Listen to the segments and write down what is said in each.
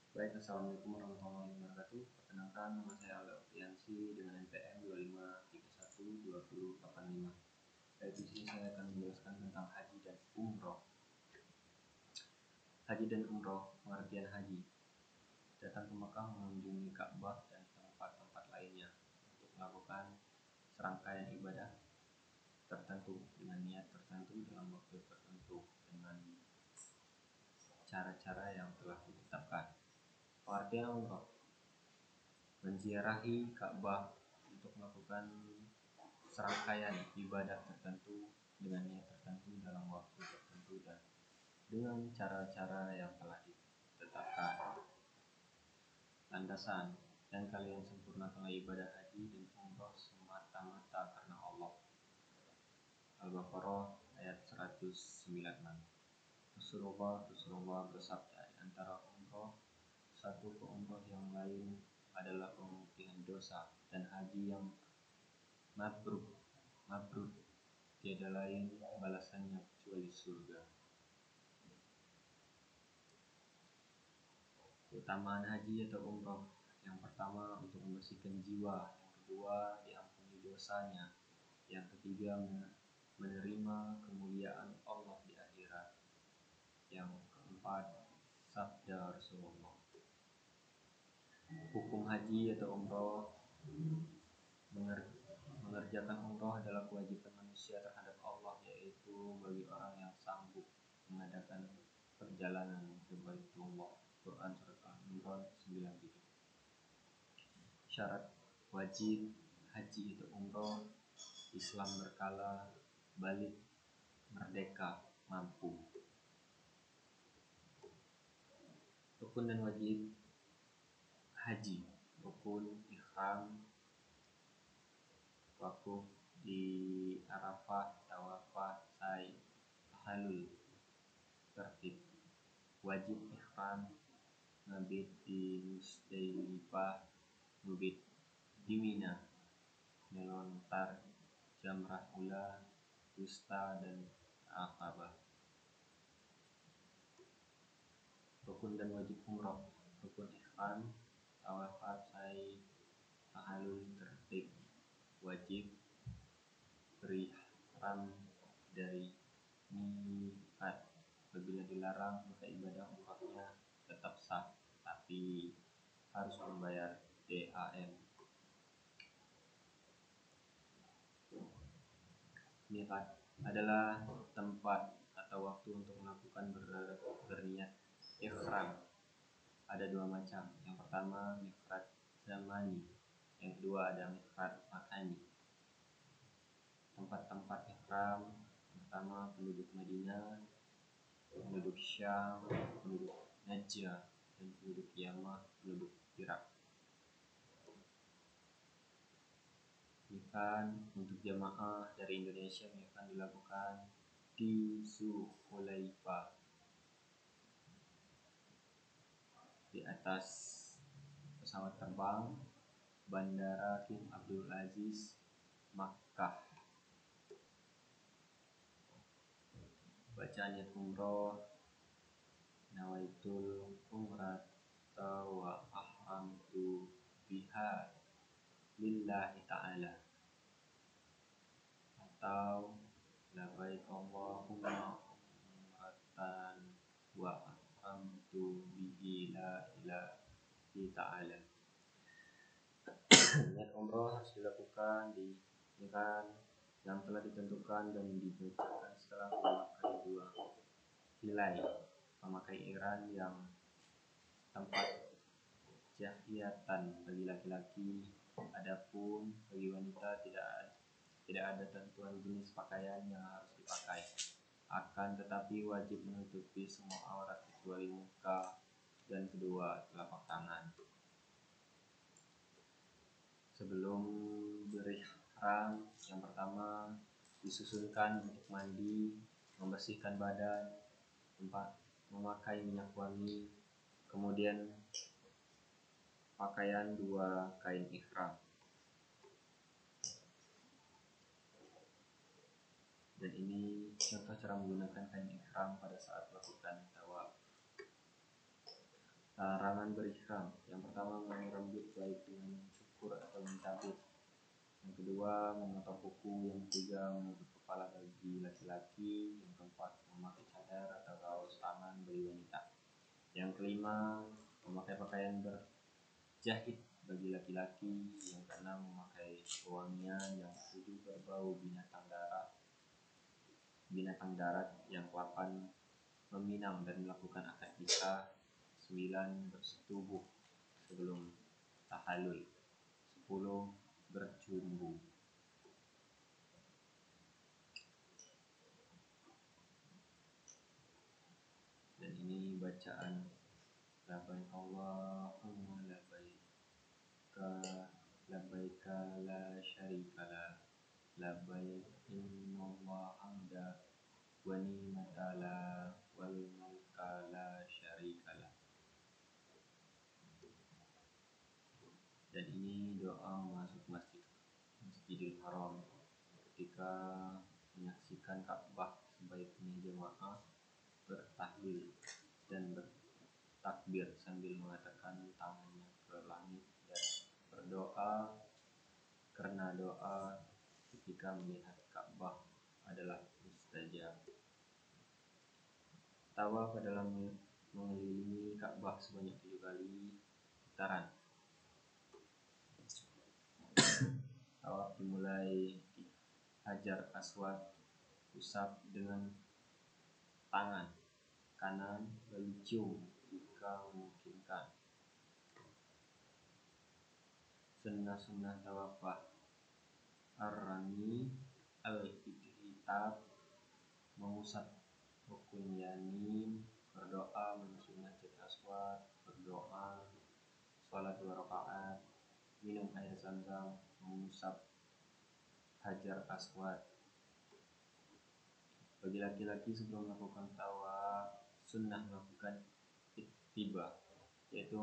Baik, assalamualaikum warahmatullahi wabarakatuh. Perkenalkan, nama saya Alda Opriansi dengan NPM 25312085. Baik, di sini saya akan menjelaskan tentang haji dan umroh. Haji dan umroh, pengertian haji: datang ke Mekah mengunjungi Ka'bah dan tempat-tempat lainnya untuk melakukan serangkaian ibadah tertentu dengan niat tertentu dalam waktu tertentu dengan cara-cara yang telah ditetapkan. Pengertian umroh: menziarahi Ka'bah untuk melakukan serangkaian ibadah tertentu dengan niat tertentu dalam waktu tertentu dan dengan cara-cara yang telah ditetapkan. Landasan: dan kalian sempurnakanlah ibadah haji dan umroh semata-mata karena Allah. Al-Baqarah ayat 196. Rasulullah bersabda, di antara umroh satu ke umroh yang lain adalah pemutihan dosa, dan haji yang mabrur tiada lain balasannya kecuali surga. Keutamaan haji atau umroh: yang pertama, untuk membersihkan jiwa; yang kedua, diampuni dosanya; yang ketiga, menerima kemuliaan Allah di akhirat; yang keempat, sabda Rasulullah. Hukum haji atau umroh: mengerjakan umroh adalah kewajiban manusia terhadap Allah, yaitu bagi orang yang sanggup mengadakan perjalanan ke Baitullah. Quran Surat Al-Imran 97. Syarat wajib haji atau umroh: Islam berkala, balik, merdeka, mampu. Rukun dan wajib haji: rukun ihram, wakuf di Arafah, tawafah, sa'i, tahalul, tertib. Wajib ihram: mabit di Musdalifah, mabit di Mina, melontar jamrah ula, wusta, dan Aqabah. Rukun dan wajib umroh: rukun ihram, tawafat, sa'i, tahalul, tertib. Wajib berihram dari miqat. Apabila dilarang, maka ibadah umrohnya tetap sah, tapi harus membayar DAM. Miqat adalah tempat atau waktu untuk melakukan berniat ihram. Ada dua macam. Yang pertama, miqat zamani. Yang kedua, ada miqat makani. Tempat-tempat ihram: pertama, penduduk Madinah, penduduk Syam, penduduk Najjar, dan penduduk Yamah, penduduk Irak. Miqat untuk jamaah dari Indonesia akan dilakukan di Zulhulaifah, di atas pesawat terbang Bandara King Abdul Aziz, Makkah. Baca niat umroh: nawaitul umrata wa ahramtu biha lillahi ta'ala, atau labaik Allahumma umratan wa ahramtu bihi la ilahi ta'ala. Niat umroh harus dilakukan di miqat yang telah ditentukan dan dibacakan setelah memakai dua hilai, memakai ihram yang tempat jahiyatan bagi laki-laki. Adapun bagi wanita tidak ada tentuan jenis pakaian yang harus dipakai, akan tetapi wajib menutupi semua aurat kecuali muka dan kedua telapak tangan. Sebelum berihram, yang pertama, disusunkan untuk mandi, membersihkan badan, memakai minyak wangi, kemudian pakaian dua kain ihram. Dan ini contoh cara menggunakan kain ihram pada saat melakukan tawaf. Larangan berihram. Yang pertama, merambut baik dengan cukur atau mencabut. Yang kedua, memotong kuku. Yang ketiga, menutup kepala bagi laki-laki. Yang keempat, memakai cadar atau kaos tangan bagi wanita. Yang kelima, memakai pakaian berjahit bagi laki-laki. Yang keenam, memakai wewangian. Yang ketujuh, berbau binatang darat. Yang kelapan, meminang dan melakukan akad nikah. 9, bersetubuh sebelum tahallul. 10, bercumbu. Dan ini bacaan labbaik Allahumma labbaik labbaika la syarika lak labbaik innallaha hamda wa ni'mata lak wal mulka la syarika lak. Dan ini doa masuk Masjidil Haram ketika menyaksikan Ka'bah. Sebaiknya jemaah bertahlil dan bertakbir sambil mengatakan tangannya ke langit dan berdoa, karena doa ketika melihat Ka'bah adalah mustajab. Tawaf adalah mengelilingi Ka'bah sebanyak 7 kali putaran. Tawaf dimulai di Hajar Aswad, usap dengan tangan kanan lalu cium jika memungkinkan. Sunnah tawaf ar-rami al-ihtitab, mengusap rukun yamin, berdoa menuju Masjid Aswad, berdoa, sholat 2 rakaat, minum air zam-zam, mengusap Hajar Aswad. Bagi laki-laki sebelum melakukan tawaf, sunnah melakukan ittiba, yaitu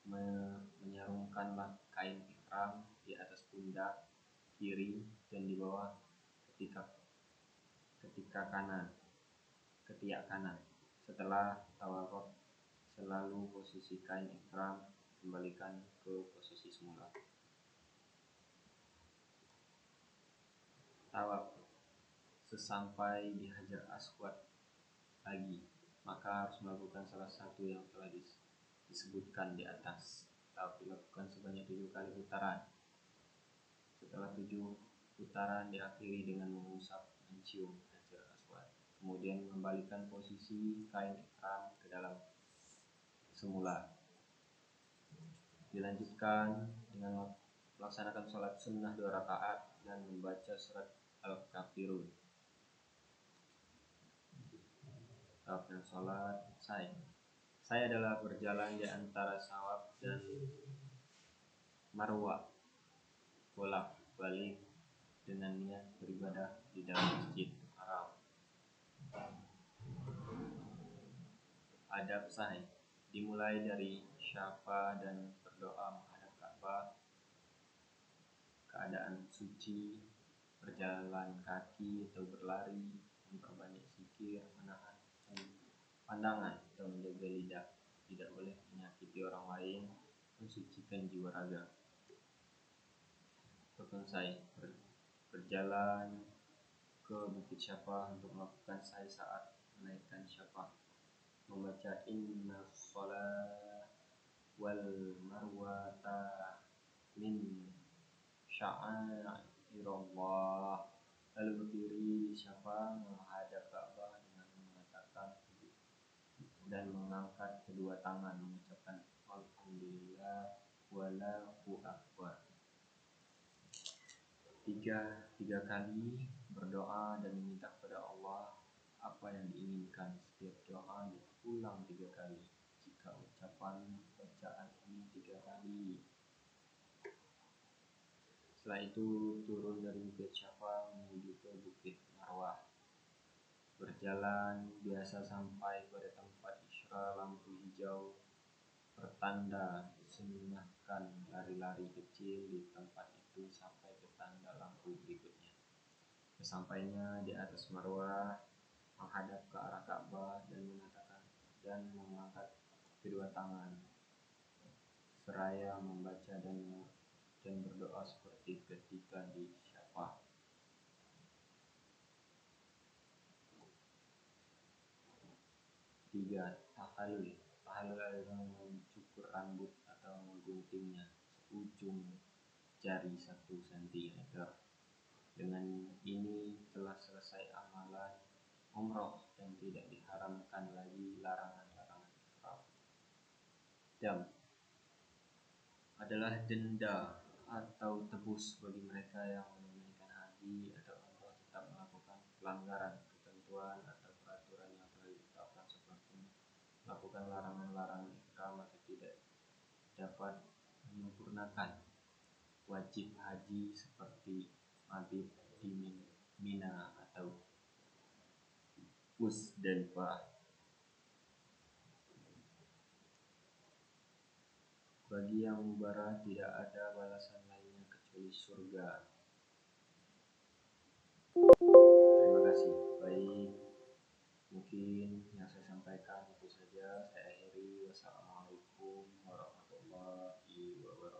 menyarungkanlah kain ihram di atas pundak kiri dan di bawah ketiak kanan. Setelah tawaf, selalu posisi kain ihram kembalikan ke posisi semula. Tawaf sesampai di Hajar Aswad lagi, maka harus melakukan salah satu yang telah disebutkan di atas. Tawaf dilakukan sebanyak 7 kali putaran. Setelah 7 putaran diakhiri dengan mengusap mencium Hajar Aswad, kemudian mengembalikan posisi kain ihram ke dalam semula. Dilanjutkan dengan melaksanakan sholat sunnah 2 rakaat dan membaca surat Al-Kafirun. Tawaf dan sholat saya adalah berjalan di antara Sawab dan Marwah bolak-balik dengan niat beribadah di dalam Masjid Haram. Adab sa'i dimulai dari syafa dan berdoa menghadap Ka'bah, keadaan suci, berjalan kaki atau berlari, memperbanyak zikir, menahan pandangan atau menjaga lidah, tidak boleh menyakiti orang lain, mensucikan jiwa raga. Rukun sa'i, berjalan ke Bukit Syafa untuk melakukan sa'i saat menaikkan Syafa, membaca inna sholat wal marwata min sya'airallah, lalu berdiri di Syafa menghadap Ka'bah dengan mengatakan dan mengangkat kedua tangan mengucapkan alhamdulillah wallahu akbar. Tiga kali berdoa dan meminta kepada Allah apa yang diinginkan. Setiap doa diulang 3 kali jika bacaan ini 3 kali. Setelah itu turun dari Bukit Syafa menuju ke Bukit Marwah, berjalan biasa sampai pada tempat isyra lampu hijau, pertanda disunahkan lari-lari kecil di tempat itu sampai ke tanda lampu berikutnya. Sesampainya di atas Marwah, menghadap ke arah Ka'bah dan mengangkat kedua tangan seraya membaca dan berdoa seperti ketika disyafah. 3. Tahallul. Tahallul adalah mencukur rambut atau mengguntingnya seujung jari 1 cm. Dengan ini telah selesai amalan umroh dan tidak diharamkan lagi larangan-larangan ihram. Dam adalah denda atau tebus bagi mereka yang menunaikan haji atau umroh tetap melakukan pelanggaran ketentuan atau peraturan yang telah ditetapkan, seperti melakukan larangan-larangan ihram atau tidak dapat menyempurnakan wajib haji seperti mabit di Mina atau Musdalifah. Bagi yang mubarah tidak ada balasan lainnya kecuali surga. Terima kasih. Baik, mungkin yang saya sampaikan itu saja. Saya akhiri. Wassalamualaikum warahmatullahi wabarakatuh.